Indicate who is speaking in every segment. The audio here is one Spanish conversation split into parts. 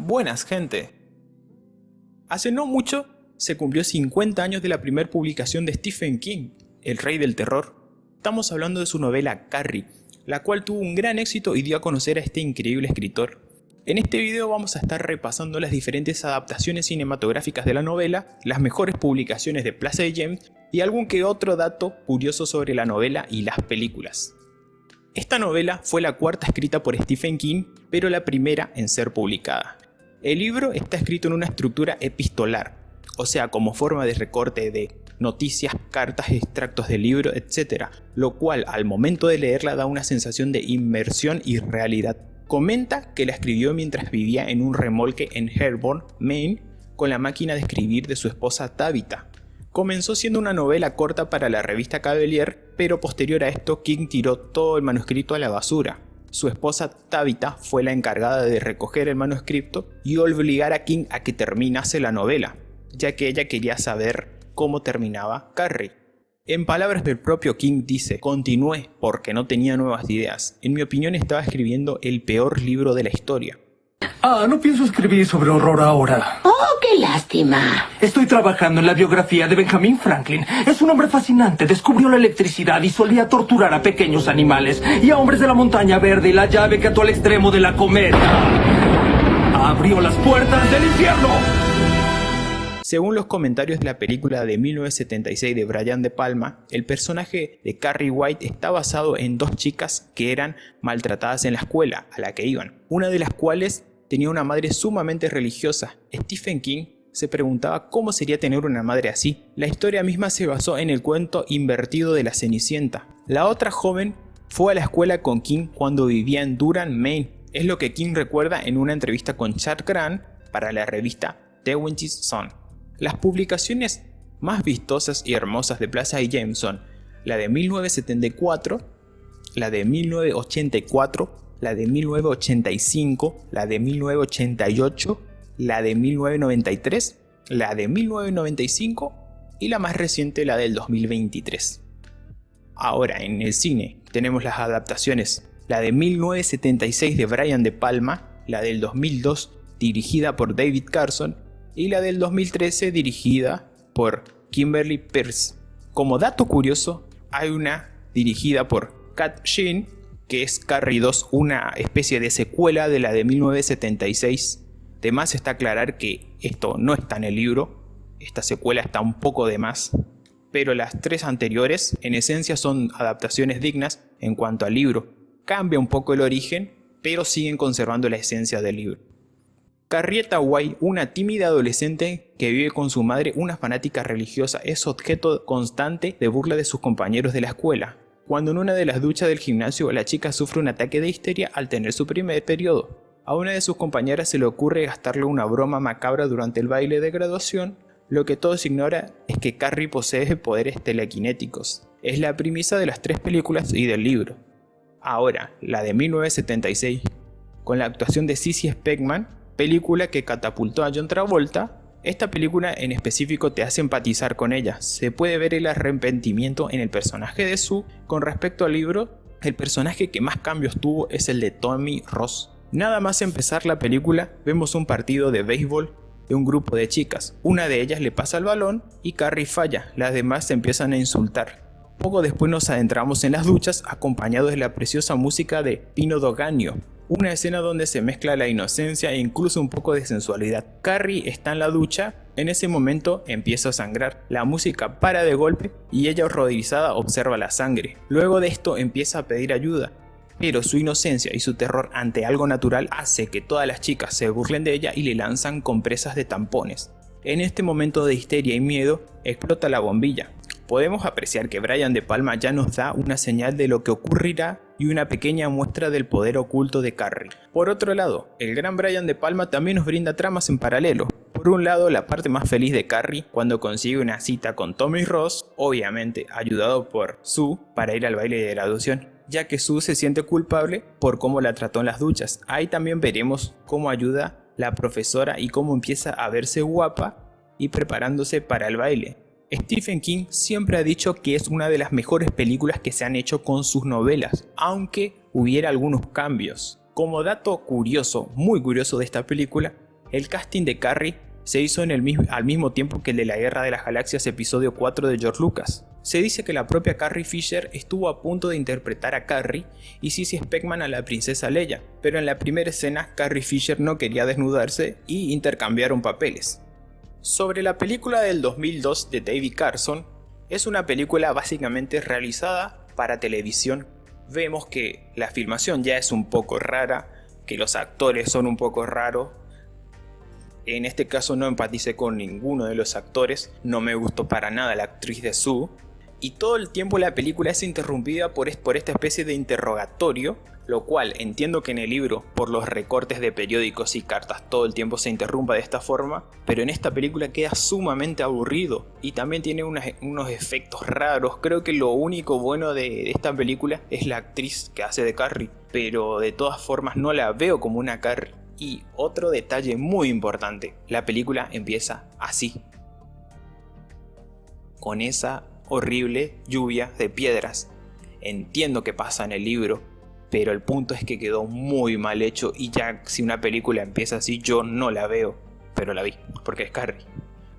Speaker 1: Buenas, gente. Hace no mucho se cumplió 50 años de la primera publicación de Stephen King, el rey del terror. Estamos hablando de su novela Carrie, la cual tuvo un gran éxito y dio a conocer a este increíble escritor. En este video vamos a estar repasando las diferentes adaptaciones cinematográficas de la novela, las mejores publicaciones de Plaza de James y algún que otro dato curioso sobre la novela y las películas. Esta novela fue la cuarta escrita por Stephen King, pero la primera en ser publicada. El libro está escrito en una estructura epistolar, o sea, como forma de recorte de noticias, cartas, extractos del libro, etc., lo cual al momento de leerla da una sensación de inmersión y realidad. Comenta que la escribió mientras vivía en un remolque en Herborn, Maine, con la máquina de escribir de su esposa Tabitha. Comenzó siendo una novela corta para la revista Cavalier, pero posterior a esto King tiró todo el manuscrito a la basura. Su esposa Tabitha fue la encargada de recoger el manuscrito y obligar a King a que terminase la novela, ya que ella quería saber cómo terminaba Carrie. En palabras del propio King dice: "Continué porque no tenía nuevas ideas. En mi opinión estaba escribiendo el peor libro de la historia".
Speaker 2: No pienso escribir sobre horror ahora.
Speaker 3: ¡Oh, qué lástima!
Speaker 2: Estoy trabajando en la biografía de Benjamin Franklin. Es un hombre fascinante, descubrió la electricidad y solía torturar a pequeños animales y a hombres de la montaña verde y la llave que ató al extremo de la cometa. Abrió las puertas del infierno.
Speaker 1: Según los comentarios de la película de 1976 de Brian De Palma, el personaje de Carrie White está basado en dos chicas que eran maltratadas en la escuela a la que iban, una de las cuales tenía una madre sumamente religiosa. Stephen King se preguntaba cómo sería tener una madre así. La historia misma se basó en el cuento invertido de la Cenicienta. La otra joven fue a la escuela con King cuando vivía en Durham, Maine. Es lo que King recuerda en una entrevista con Charles Grant para la revista The Winch's Son. Las publicaciones más vistosas y hermosas de Plaza y James son la de 1974, la de 1984, la de 1985, la de 1988, la de 1993, la de 1995 y la más reciente, la del 2023. Ahora, en el cine tenemos las adaptaciones, la de 1976 de Brian De Palma, la del 2002 dirigida por David Carson y la del 2013 dirigida por Kimberly Peirce. Como dato curioso, hay una dirigida por Kat Sheen, que es Carrie 2, una especie de secuela de la de 1976. De más está aclarar que esto no está en el libro, esta secuela está un poco de más, pero las tres anteriores en esencia son adaptaciones dignas en cuanto al libro. Cambia un poco el origen, pero siguen conservando la esencia del libro. Carrieta White, una tímida adolescente que vive con su madre, una fanática religiosa, es objeto constante de burla de sus compañeros de la escuela. Cuando en una de las duchas del gimnasio la chica sufre un ataque de histeria al tener su primer periodo. A una de sus compañeras se le ocurre gastarle una broma macabra durante el baile de graduación. Lo que todos ignoran es que Carrie posee poderes telequinéticos. Es la premisa de las tres películas y del libro. Ahora, la de 1976, con la actuación de Sissy Spacek, película que catapultó a John Travolta. Esta película en específico te hace empatizar con ella. Se puede ver el arrepentimiento en el personaje de Sue. Con respecto al libro, el personaje que más cambios tuvo es el de Tommy Ross. Nada más empezar la película, vemos un partido de béisbol de un grupo de chicas. Una de ellas le pasa el balón y Carrie falla, las demás se empiezan a insultar. Poco después nos adentramos en las duchas acompañados de la preciosa música de Pino Doganio. Una escena donde se mezcla la inocencia e incluso un poco de sensualidad. Carrie está en la ducha, en ese momento empieza a sangrar. La música para de golpe y ella horrorizada observa la sangre. Luego de esto empieza a pedir ayuda, pero su inocencia y su terror ante algo natural hace que todas las chicas se burlen de ella y le lanzan compresas de tampones. En este momento de histeria y miedo explota la bombilla. Podemos apreciar que Brian De Palma ya nos da una señal de lo que ocurrirá y una pequeña muestra del poder oculto de Carrie. Por otro lado, el gran Brian De Palma también nos brinda tramas en paralelo. Por un lado, la parte más feliz de Carrie cuando consigue una cita con Tommy Ross, obviamente ayudado por Sue para ir al baile de graduación, ya que Sue se siente culpable por cómo la trató en las duchas. Ahí también veremos cómo ayuda la profesora y cómo empieza a verse guapa y preparándose para el baile. Stephen King siempre ha dicho que es una de las mejores películas que se han hecho con sus novelas, aunque hubiera algunos cambios. Como dato curioso, muy curioso de esta película, El casting de Carrie se hizo al mismo tiempo que el de la Guerra de las Galaxias episodio 4 de George Lucas. Se dice que la propia Carrie Fisher estuvo a punto de interpretar a Carrie y Sissy Spacek a la princesa Leia, pero en la primera escena Carrie Fisher no quería desnudarse y intercambiaron papeles. Sobre la película del 2002 de David Carson, es una película básicamente realizada para televisión. Vemos que la filmación ya es un poco rara, que los actores son un poco raros. En este caso no empaticé con ninguno de los actores, no me gustó para nada la actriz de Sue. Y todo el tiempo la película es interrumpida por esta especie de interrogatorio, lo cual entiendo que en el libro, por los recortes de periódicos y cartas, todo el tiempo se interrumpa de esta forma, pero en esta película queda sumamente aburrido y también tiene unos efectos raros. Creo que lo único bueno de esta película es la actriz que hace de Carrie, pero de todas formas no la veo como una Carrie. Y otro detalle muy importante, la película empieza así, con esa horrible lluvia de piedras. Entiendo que pasa en el libro, pero el punto es que quedó muy mal hecho y ya si una película empieza así yo no la veo, pero la vi, porque es Carrie.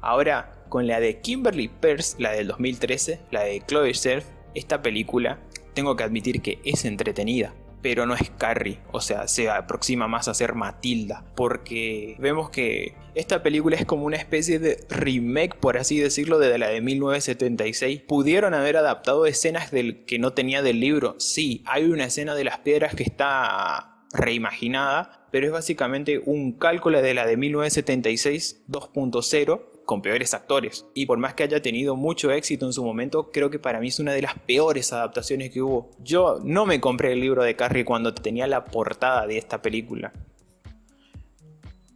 Speaker 1: Ahora, con la de Kimberly Peirce, la del 2013, la de Chloe Scherf, esta película tengo que admitir que es entretenida, pero no es Carrie, o sea, se aproxima más a ser Matilda, porque vemos que esta película es como una especie de remake, por así decirlo, de la de 1976. Pudieron haber adaptado escenas que no tenía del libro. Sí, hay una escena de las piedras que está reimaginada, pero es básicamente un cálculo de la de 1976 2.0, con peores actores. Y por más que haya tenido mucho éxito en su momento, creo que para mí es una de las peores adaptaciones que hubo. Yo no me compré el libro de Carrie cuando tenía la portada de esta película.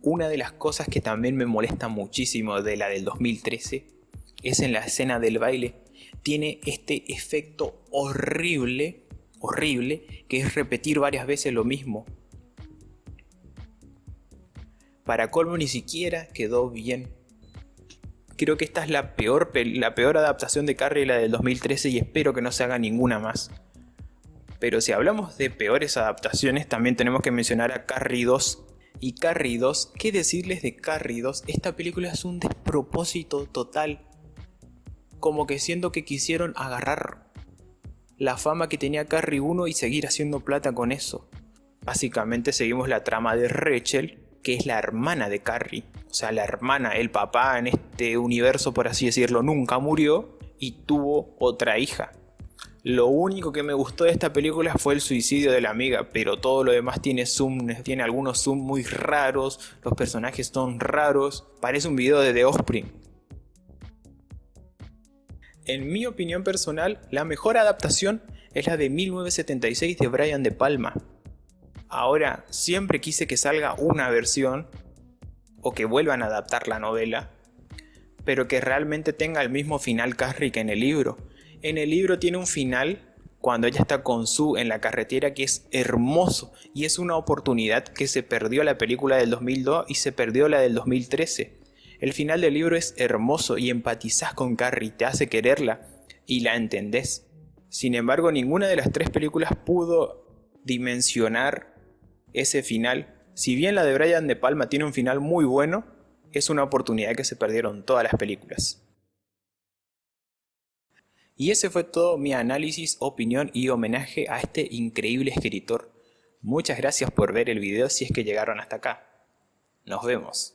Speaker 1: Una de las cosas que también me molesta muchísimo de la del 2013 es en la escena del baile. Tiene este efecto horrible, que es repetir varias veces lo mismo. Para colmo ni siquiera quedó bien. Creo que esta es la peor adaptación de Carrie, la del 2013, y espero que no se haga ninguna más. Pero si hablamos de peores adaptaciones, también tenemos que mencionar a Carrie 2. Y Carrie 2, ¿qué decirles de Carrie 2? Esta película es un despropósito total. Como que siento que quisieron agarrar la fama que tenía Carrie 1 y seguir haciendo plata con eso. Básicamente seguimos la trama de Rachel, que es la hermana de Carrie. O sea, la hermana, el papá en este universo, por así decirlo, nunca murió y tuvo otra hija. Lo único que me gustó de esta película fue el suicidio de la amiga, pero todo lo demás tiene algunos zoom muy raros, los personajes son raros, parece un video de The Offspring. En mi opinión personal, la mejor adaptación es la de 1976 de Brian De Palma. Ahora, siempre quise que salga una versión, o que vuelvan a adaptar la novela, pero que realmente tenga el mismo final Carrie que en el libro. En el libro tiene un final cuando ella está con Sue en la carretera que es hermoso, y es una oportunidad que se perdió la película del 2002 y se perdió la del 2013. El final del libro es hermoso y empatizás con Carrie, te hace quererla y la entendés. Sin embargo, ninguna de las tres películas pudo dimensionar ese final. Si bien la de Brian De Palma tiene un final muy bueno, es una oportunidad que se perdieron todas las películas. Y ese fue todo mi análisis, opinión y homenaje a este increíble escritor. Muchas gracias por ver el video si es que llegaron hasta acá. Nos vemos.